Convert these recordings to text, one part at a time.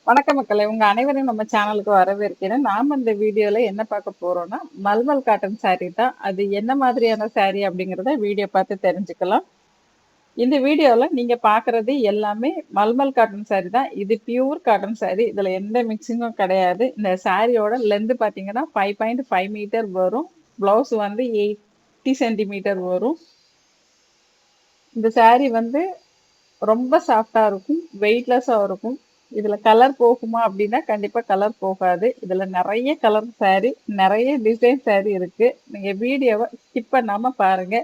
வணக்கம் மக்களே, உங்க அனைவரையும் நம்ம சேனலுக்கு வரவேற்கிறேன். நாம இந்த வீடியோல என்ன பார்க்க போறோம்னா, மல்மல் காட்டன் saree தான். அது என்ன மாதிரியான saree அப்படிங்கிறத வீடியோ பார்த்து தெரிஞ்சுக்கலாம். இந்த வீடியோல நீங்க பார்க்கறது எல்லாமே மல்மல் காட்டன் saree தான். இது பியூர் காட்டன் saree. இதுல எந்த மிக்சிங்கும் கிடையாது. இந்த சாரியோட லென்த் பார்த்தீங்கன்னா 5.5 மீட்டர் வரும். பிளவுஸ் வந்து 80 சென்டிமீட்டர் வரும். இந்த saree வந்து ரொம்ப சாஃப்டா இருக்கும், வெயிட்லெஸ்ஸா இருக்கும். இதுல கலர் போகுமா அப்படின்னா கண்டிப்பா கலர் போகாது. இதுல நிறைய கலர் saree, நிறைய டிசைன் saree இருக்கு. நீங்க வீடியோவை ஸ்கிப் பண்ணாம பாருங்க.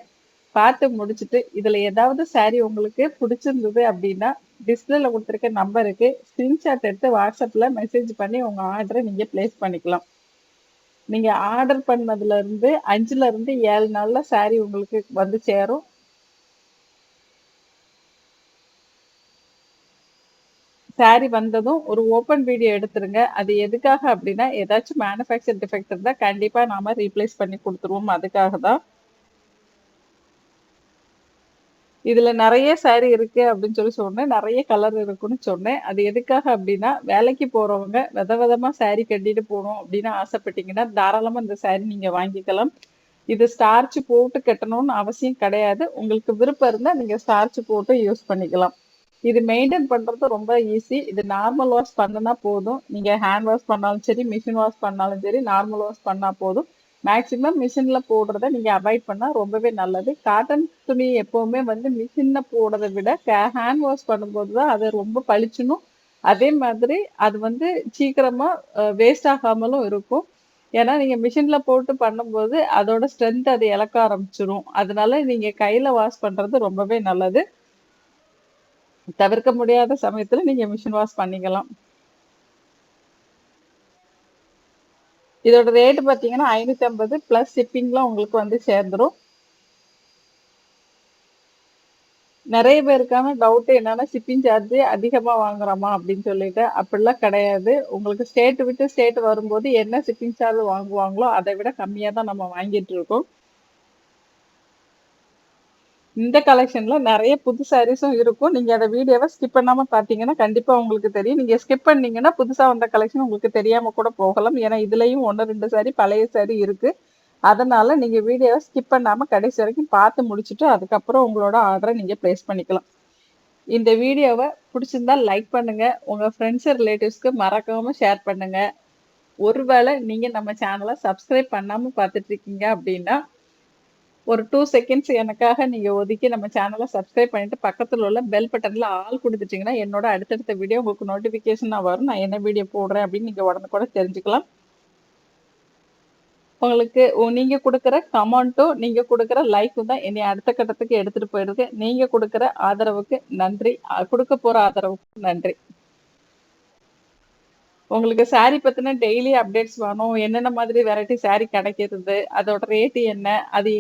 பார்த்து முடிச்சுட்டு இதுல ஏதாவது saree உங்களுக்கு பிடிச்சிருந்தது அப்படின்னா டிஸ்பிளேல கொடுத்துருக்க நம்பருக்கு ஸ்கிரீன்ஷாட் எடுத்து வாட்ஸ்அப்ல மெசேஜ் பண்ணி உங்க ஆர்டரை நீங்க பிளேஸ் பண்ணிக்கலாம். நீங்க ஆர்டர் பண்ணதுல இருந்து 5ல இருந்து 7 நாள்ல saree உங்களுக்கு வந்து சேரும். saree வந்ததும் ஒரு ஓப்பன் வீடியோ எடுத்துருங்க. அது எதுக்காக அப்படின்னா ஏதாச்சும் மேனுஃபேக்சர் டிஃபெக்ட் இருந்தா கண்டிப்பா நாம ரீப்ளேஸ் பண்ணி கொடுத்துருவோம். அதுக்காக தான். இதுல நிறைய saree இருக்கு அப்படின்னு சொல்லி சொன்னேன். நிறைய கலர் இருக்குன்னு சொன்னேன். அது எதுக்காக அப்படின்னா வேலைக்கு போறவங்க விதவிதமா saree கட்டிட்டு போகணும் அப்படின்னு ஆசைப்பட்டீங்கன்னா தாராளமா இந்த saree நீங்க வாங்கிக்கலாம். இது ஸ்டார்ச் போட்டு கட்டணும்னு அவசியம் கிடையாது. உங்களுக்கு விருப்பம் இருந்தா நீங்க ஸ்டார்ச் போட்டு யூஸ் பண்ணிக்கலாம். இது மெயின்டைன் பண்றது ரொம்ப ஈஸி. இது நார்மல் வாஷ் பண்ணுனா போதும். நீங்க ஹேண்ட் வாஷ் பண்ணாலும் சரி, மிஷின் வாஷ் பண்ணாலும் சரி, நார்மல் வாஷ் பண்ணா போதும். மேக்ஸிமம் மிஷின்ல போடுறத நீங்க அவாய்ட் பண்ணா ரொம்பவே நல்லது. காட்டன் துணி எப்பவுமே வந்து மிஷின்ல போடுறத விட ஹேண்ட் வாஷ் பண்ணும்போது தான் அது ரொம்ப பளிச்சுன்னும், அதே மாதிரி அது வந்து சீக்கிரமா வேஸ்ட் ஆகாமலும் இருக்கும். ஏன்னா நீங்க மிஷின்ல போட்டு பண்ணும்போது அதோட ஸ்ட்ரென்த் அது இழக்க ஆரம்பிச்சிரும். அதனால நீங்க கையில வாஷ் பண்றது ரொம்பவே நல்லது. தவிர்க்க முடியாத சமயத்துல நீங்க மிஷின் வாஷ் பண்ணிக்கலாம். இதோட ரேட் பாத்தீங்கன்னா 550 பிளஸ் ஷிப்பிங்லாம் உங்களுக்கு வந்து சேர்ந்துரும். நிறைய பேருக்கான டவுட் என்னன்னா ஷிப்பிங் சார்ஜ் அதிகமா வாங்குறோமா அப்படின்னு சொல்லிட்டு. அப்படிலாம் கிடையாது. உங்களுக்கு ஸ்டேட் விட்டு ஸ்டேட் வரும்போது என்ன ஷிப்பிங் சார்ஜ் வாங்குவாங்களோ அதை விட கம்மியா தான் நம்ம வாங்கிட்டு இருக்கோம். இந்த கலெக்ஷன்ல நிறைய புது சாரீஸும் இருக்கும். நீங்க அந்த வீடியோவை ஸ்கிப் பண்ணாம பாத்தீங்கன்னா கண்டிப்பா உங்களுக்கு தெரியும். நீங்க ஸ்கிப் பண்ணீங்கன்னா புதுசா வந்த கலெக்ஷன் உங்களுக்கு தெரியாம கூட போகலாம். ஏன்னா இதுலயும் 1, 2 சாரி பழைய சாரி இருக்கு. அதனால நீங்க வீடியோவை ஸ்கிப் பண்ணாம கடைசி வரைக்கும் பார்த்து முடிச்சுட்டு அதுக்கப்புறம் உங்களோட ஆர்டரை நீங்க பிளேஸ் பண்ணிக்கலாம். இந்த வீடியோவை பிடிச்சிருந்தா லைக் பண்ணுங்க. உங்க ஃப்ரெண்ட்ஸ் ரிலேட்டிவ்ஸ்க்கு மறக்காம ஷேர் பண்ணுங்க. ஒருவேளை நீங்க நம்ம சேனலை சப்ஸ்கிரைப் பண்ணாம பார்த்துட்டு இருக்கீங்க அப்படின்னா ஒரு 2 செகண்ட்ஸ் எனக்காக நீங்க ஒதுக்கி நம்ம சேனலை சப்ஸ்கிரைப் பண்ணிட்டு பக்கத்துல உள்ள பெல் பட்டன்ல ஆல் கொடுத்துட்டீங்கன்னா என்னோட அடுத்தடுத்த வீடியோ உங்களுக்கு நோட்டிபிகேஷனா வரும். நான் என்ன வீடியோ போடுறேன் அப்படின்னு நீங்க உடனுக்குட தெரிஞ்சுக்கலாம். உங்களுக்கு நீங்க கொடுக்குற கமெண்ட்டும் நீங்க கொடுக்குற லைக்கும் தான் என்னை அடுத்த கட்டத்துக்கு எடுத்துட்டு போயிருக்கு. நீங்க கொடுக்குற ஆதரவுக்கு நன்றி. கொடுக்க போற ஆதரவுக்கு நன்றி. உங்களுக்கு saree பத்தின டெய்லி அப்டேட்ஸ் வேணும். என்னென்ன மாதிரி வெரைட்டி saree கிடைக்கிறது, அதோட ரேட் என்ன, அது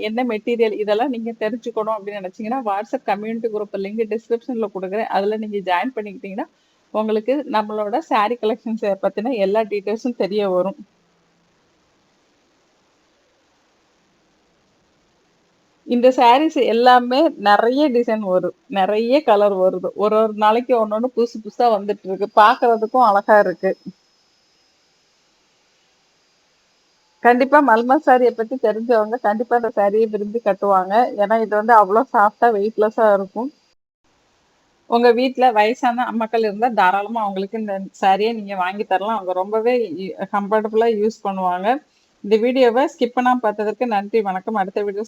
என்ன மெட்டீரியல் இதெல்லாம் நீங்க தெரிஞ்சுக்கணும் அப்படின்னு நினைச்சீங்கன்னா வாட்ஸ்அப் கம்யூனிட்டி குரூப் லிங்க் டிஸ்கிரிப்ஷன்ல கொடுக்குறேன். அதுல நீங்க ஜாயின் பண்ணிக்கிட்டீங்கன்னா உங்களுக்கு நம்மளோட saree கலெக்ஷன்ஸ் பத்தின எல்லா டீட்டெயில்ஸும் தெரிய வரும். இந்த sarees எல்லாமே நிறைய டிசைன் வரும், நிறைய கலர் வருது. ஒரு ஒரு நாளைக்கு ஒன்னொன்னு புதுசு புதுசா வந்துட்டு இருக்கு. பாக்குறதுக்கும் அழகா இருக்கு. கண்டிப்பா மல்மல் சாரியை பத்தி தெரிஞ்சவங்க கண்டிப்பா இந்த சாரியை விரும்பி கட்டுவாங்க. ஏன்னா இது வந்து அவ்வளவு சாஃப்டா வெயிட்லெஸ்ஸா இருக்கும். உங்க வீட்டுல வயசான அம்மாக்கள் இருந்தா தாராளமா அவங்களுக்கு இந்த சாரியை நீங்க வாங்கி தரலாம். அவங்க ரொம்பவே கம்ஃபர்டபுளா யூஸ் பண்ணுவாங்க. இந்த வீடியோவை ஸ்கிப் பண்ணாம பார்த்ததற்கு நன்றி. வணக்கம். அடுத்த வீடியோ